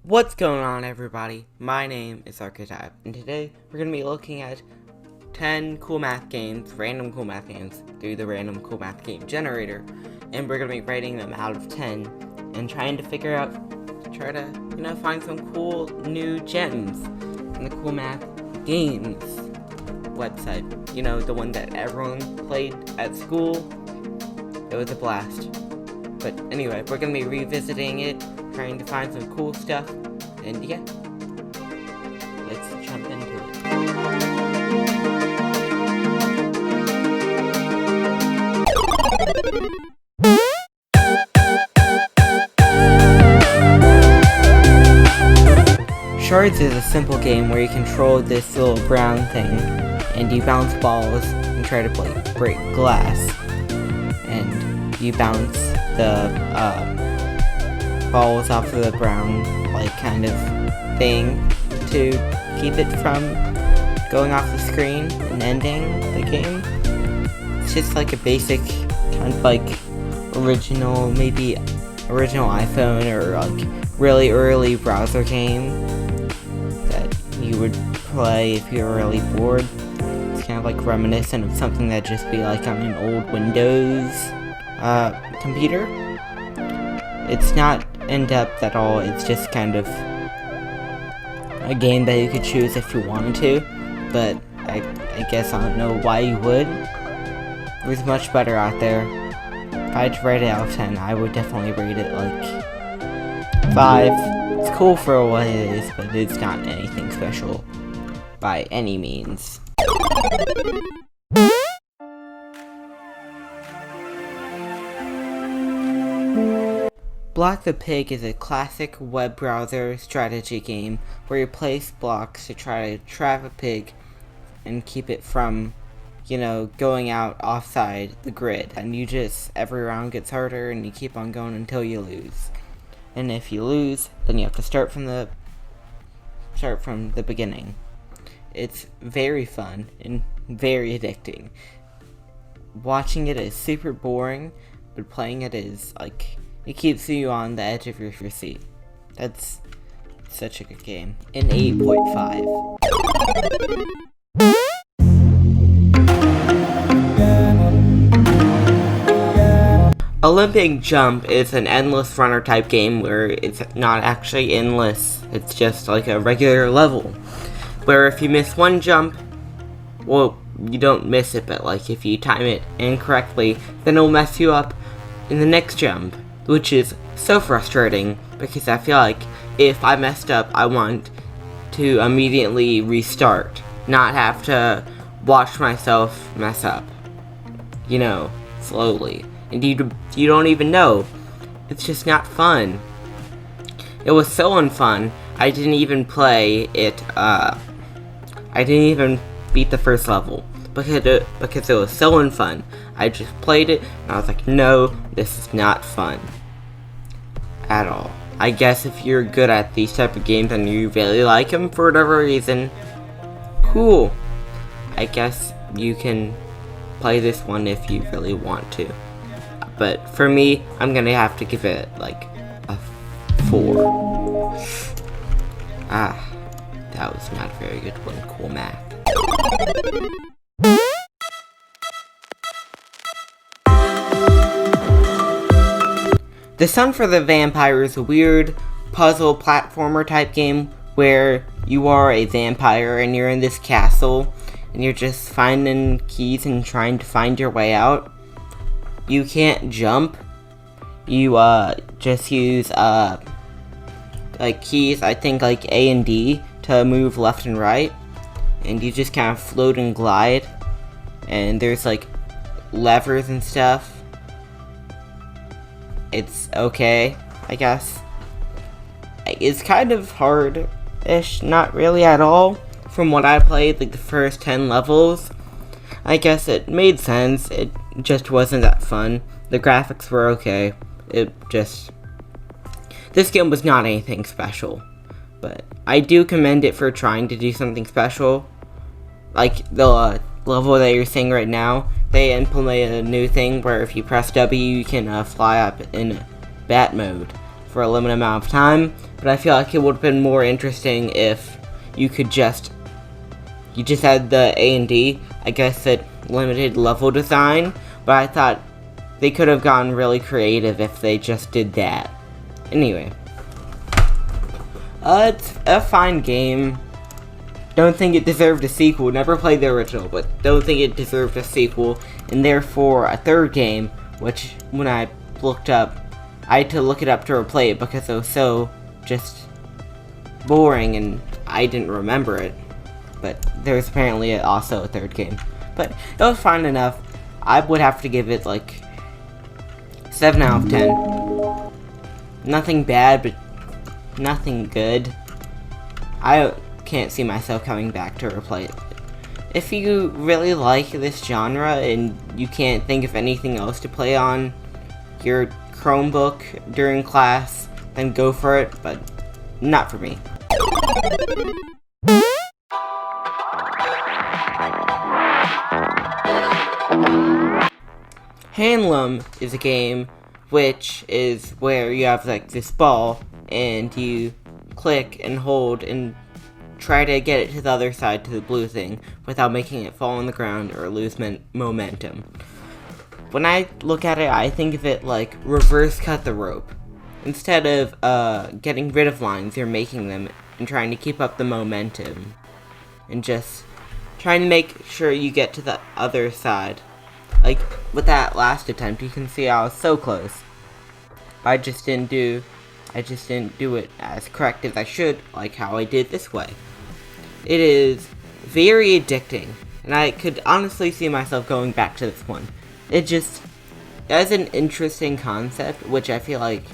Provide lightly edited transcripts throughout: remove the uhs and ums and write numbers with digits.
What's going on, everybody? My name is Archetype, and today we're going to be looking at 10 cool math games, random cool math games, through the random cool math game generator, and we're going to be rating them out of 10, and trying to try to find some cool new gems in the Cool Math Games website. You know, the one that everyone played at school. It was a blast. But anyway, we're going to be revisiting it, trying to find some cool stuff, and yeah, let's jump into it. Shards is a simple game where you control this little brown thing, and you bounce balls and try to break glass, and you bounce the balls off of the brown kind of thing to keep it from going off the screen and ending the game. It's just like a basic kind of original iPhone or really early browser game that you would play if you were really bored. It's kind of reminiscent of something that'd just be on an old Windows computer. It's not in-depth at all, it's just kind of a game that you could choose if you wanted to, but I guess I don't know why you would. There's much better out there. If I had to rate it out of 10, I would definitely rate it 5. It's cool for what it is, but it's not anything special by any means. Block the Pig is a classic web browser strategy game where you place blocks to try to trap a pig and keep it from, going out offside the grid. And every round gets harder and you keep on going until you lose. And if you lose, then you have to start from the beginning. It's very fun and very addicting. Watching it is super boring, but playing it is it keeps you on the edge of your seat. That's such a good game. An 8.5. Olympic Jump is an endless runner type game where it's not actually endless. It's just a regular level. Where if you miss one jump, well, you don't miss it, but if you time it incorrectly, then it'll mess you up in the next jump. Which is so frustrating, because I feel like if I messed up, I want to immediately restart, not have to watch myself mess up, slowly. And you don't even know. It's just not fun. It was so unfun, I didn't even play it, I didn't even beat the first level, because it was so unfun. I just played it, and I was like, no, this is not fun at all. I guess if you're good at these type of games and you really like them for whatever reason, cool. I guess you can play this one if you really want to. But for me, I'm gonna have to give it a 4. That was not a very good one, Cool Math. The Sun for the Vampire is a weird puzzle platformer type game where you are a vampire and you're in this castle and you're just finding keys and trying to find your way out. You can't jump. You just use keys, I think A and D, to move left and right, and you just kind of float and glide, and there's levers and stuff. It's okay, I guess. It's kind of hard-ish, not really at all. From what I played, the first 10 levels, I guess it made sense. It just wasn't that fun. The graphics were okay. This game was not anything special. But I do commend it for trying to do something special. The level that you're seeing right now, they implemented a new thing where if you press W, you can fly up in bat mode for a limited amount of time, but I feel like it would have been more interesting if you just had the A&D. I guess it limited level design, but I thought they could have gotten really creative if they just did that. Anyway, it's a fine game. Don't think it deserved a sequel. Never played the original, but don't think it deserved a sequel, and therefore a third game, which when I looked up, I had to look it up to replay it because it was so just boring and I didn't remember it. But there's apparently also a third game. But it was fine enough. I would have to give it like 7 out of 10. Nothing bad, but nothing good. I can't see myself coming back to replay it. If you really like this genre and you can't think of anything else to play on your Chromebook during class, then go for it, but not for me. Handlum is a game which is where you have like this ball and you click and hold and try to get it to the other side, to the blue thing, without making it fall on the ground or lose momentum. When I look at it, I think of it like reverse cut the rope. Instead of getting rid of lines, you're making them and trying to keep up the momentum. And just trying to make sure you get to the other side. Like, with that last attempt, you can see I was so close. But I just didn't do it as correct as I should, like how I did this way. It is very addicting, and I could honestly see myself going back to this one. It has an interesting concept, which I feel like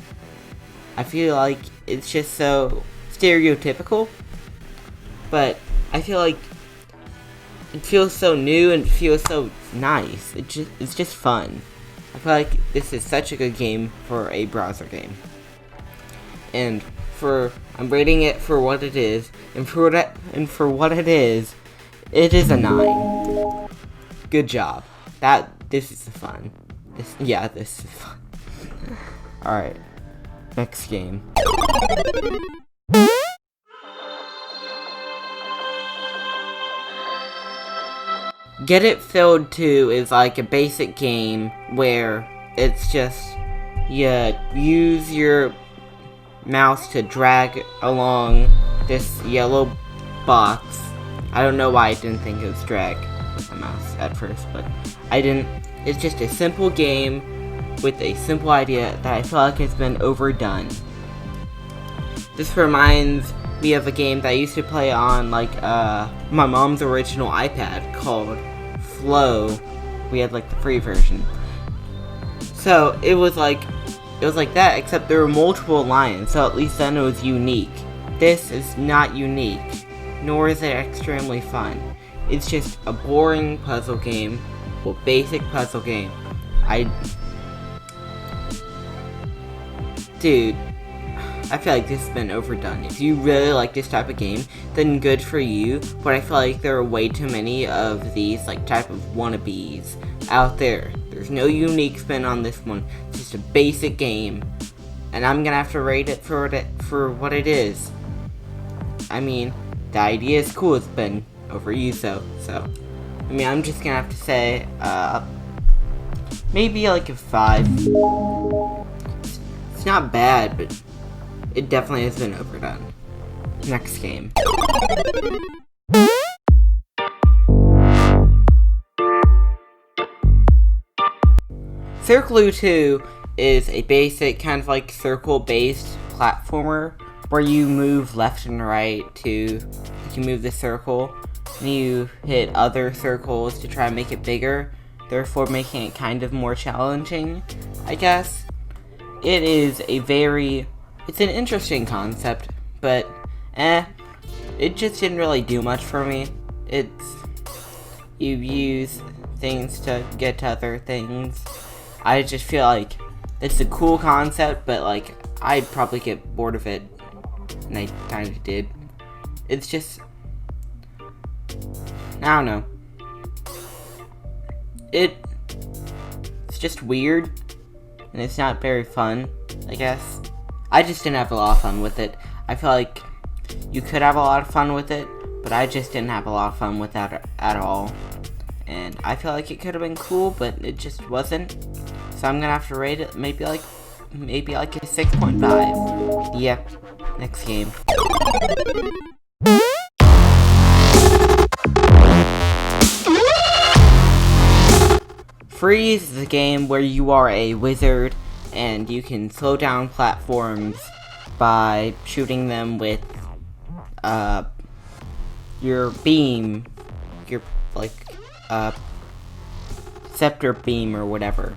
it's just so stereotypical, but I feel like it feels so new and feels so nice. It's just fun. I feel like this is such a good game for a browser game. And I'm rating it for what it is, and for what it is a 9. Good job. This is fun. This is fun. Alright. Next game. Get It Filled 2 is like a basic game where it's just you use your mouse to drag along this yellow box. I don't know why I didn't think it was drag with the mouse at first, but I didn't. It's just a simple game with a simple idea that I feel like has been overdone. This reminds me of a game that I used to play on like my mom's original iPad called Flow. We had like the free version. So it was like that, except there were multiple lines, so at least then it was unique. This is not unique, nor is it extremely fun. It's just a boring puzzle game, well, basic puzzle game. Dude, I feel like this has been overdone. If you really like this type of game, then good for you, but I feel like there are way too many of these like type of wannabes out there. There's no unique spin on this one. It's just a basic game, and I'm gonna have to rate it for what it is. I mean, the idea is cool. It's been overused though, so I mean, I'm just gonna have to say maybe like a 5. It's not bad, but it definitely has been overdone. Next game. Circloo 2 is a basic kind of like circle-based platformer where you move left and right you move the circle and you hit other circles to try and make it bigger, therefore making it kind of more challenging, I guess. It's an interesting concept, but it just didn't really do much for me. You use things to get to other things. I just feel like it's a cool concept, but like I'd probably get bored of it, and I kind of did. It's just, I don't know. It's just weird, and it's not very fun, I guess. I just didn't have a lot of fun with it. I feel like you could have a lot of fun with it, but I just didn't have a lot of fun with that at all. And I feel like it could have been cool, but it just wasn't. So I'm gonna have to rate it maybe like a 6.5. Yep. Next game. Freeze is a game where you are a wizard and you can slow down platforms by shooting them with your beam, your scepter beam or whatever.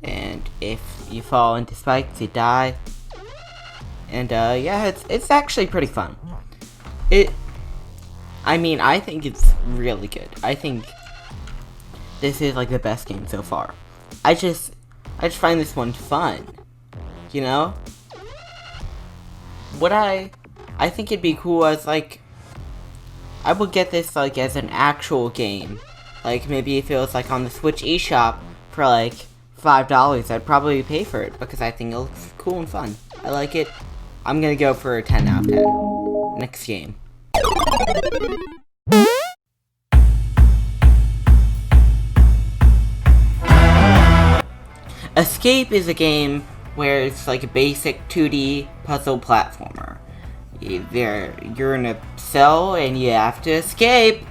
And if you fall into spikes, you die. And yeah, it's actually pretty fun. I think it's really good. I think this is like the best game so far. I just find this one fun. You know? I think it'd be cool as like, I would get this like as an actual game. Like maybe if it was like on the Switch eShop for like $5, I'd probably pay for it because I think it looks cool and fun. I like it. I'm gonna go for a 10 out of 10. Next game. Escape is a game where it's like a basic 2D puzzle platformer. You're in a cell and you have to escape.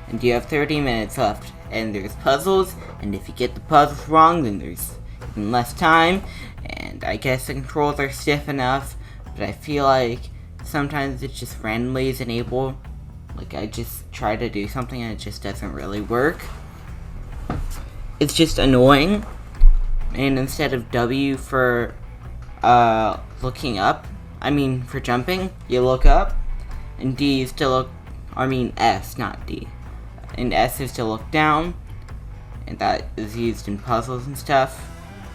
And you have 30 minutes left. And there's puzzles, and if you get the puzzles wrong, then there's even less time. And I guess the controls are stiff enough, but I feel like sometimes it just randomly isn't able. Like I just try to do something and it just doesn't really work. It's just annoying. And instead of W for looking up, for jumping, you look up, and D is to look, S, not D. And S is to look down, and that is used in puzzles and stuff.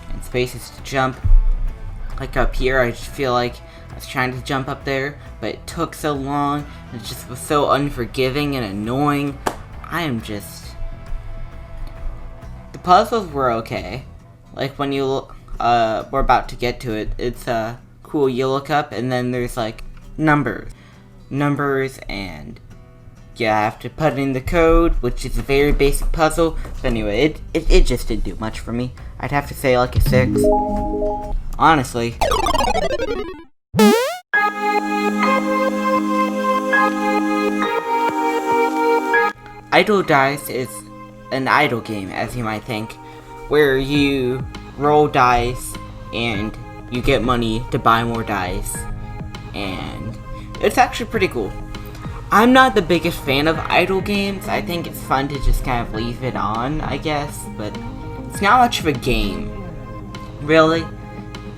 And space is to jump. Like up here, I just feel like I was trying to jump up there, but it took so long, and it just was so unforgiving and annoying. The puzzles were okay. Like when you we're about to get to it, it's cool. You look up and then there's like numbers, and you have to put in the code, which is a very basic puzzle. But anyway, it just didn't do much for me. I'd have to say like a 6, honestly. Idle Dice is an idle game, as you might think, where you roll dice and you get money to buy more dice, and it's actually pretty cool. I'm not the biggest fan of idle games. I think it's fun to just kind of leave it on, I guess, but it's not much of a game, really.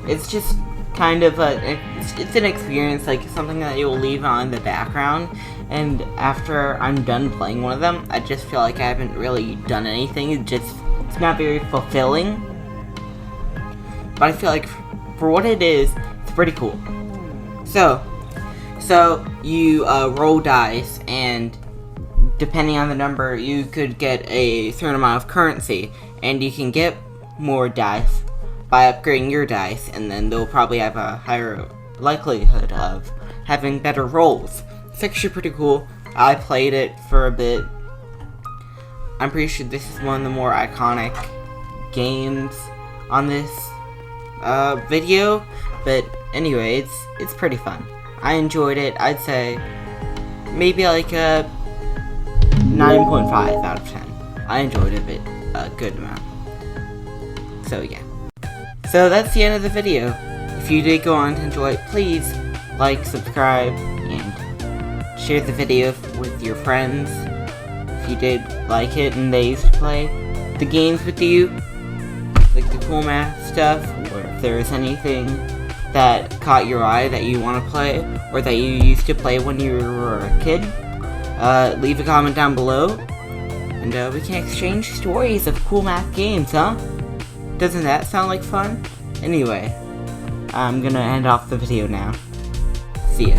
It's just kind of it's an experience, like something that you'll leave on in the background, and after I'm done playing one of them, I just feel like I haven't really done anything. It's not very fulfilling, but I feel like for what it is, it's pretty cool. So you roll dice, and depending on the number, you could get a certain amount of currency, and you can get more dice by upgrading your dice, and then they'll probably have a higher likelihood of having better rolls. It's actually pretty cool. I played it for a bit. I'm pretty sure this is one of the more iconic games on this video, but anyway, it's pretty fun. I enjoyed it. I'd say maybe like a 9.5 out of 10. I enjoyed it a good amount. So yeah. So that's the end of the video. If you did go on to enjoy it, please like, subscribe, and share the video with your friends. If you did like it and they used to play the games with you, like the CoolMath stuff, or if there is anything that caught your eye that you want to play, or that you used to play when you were a kid, leave a comment down below, and we can exchange stories of CoolMath Games, huh? Doesn't that sound like fun? Anyway, I'm gonna end off the video now. See ya.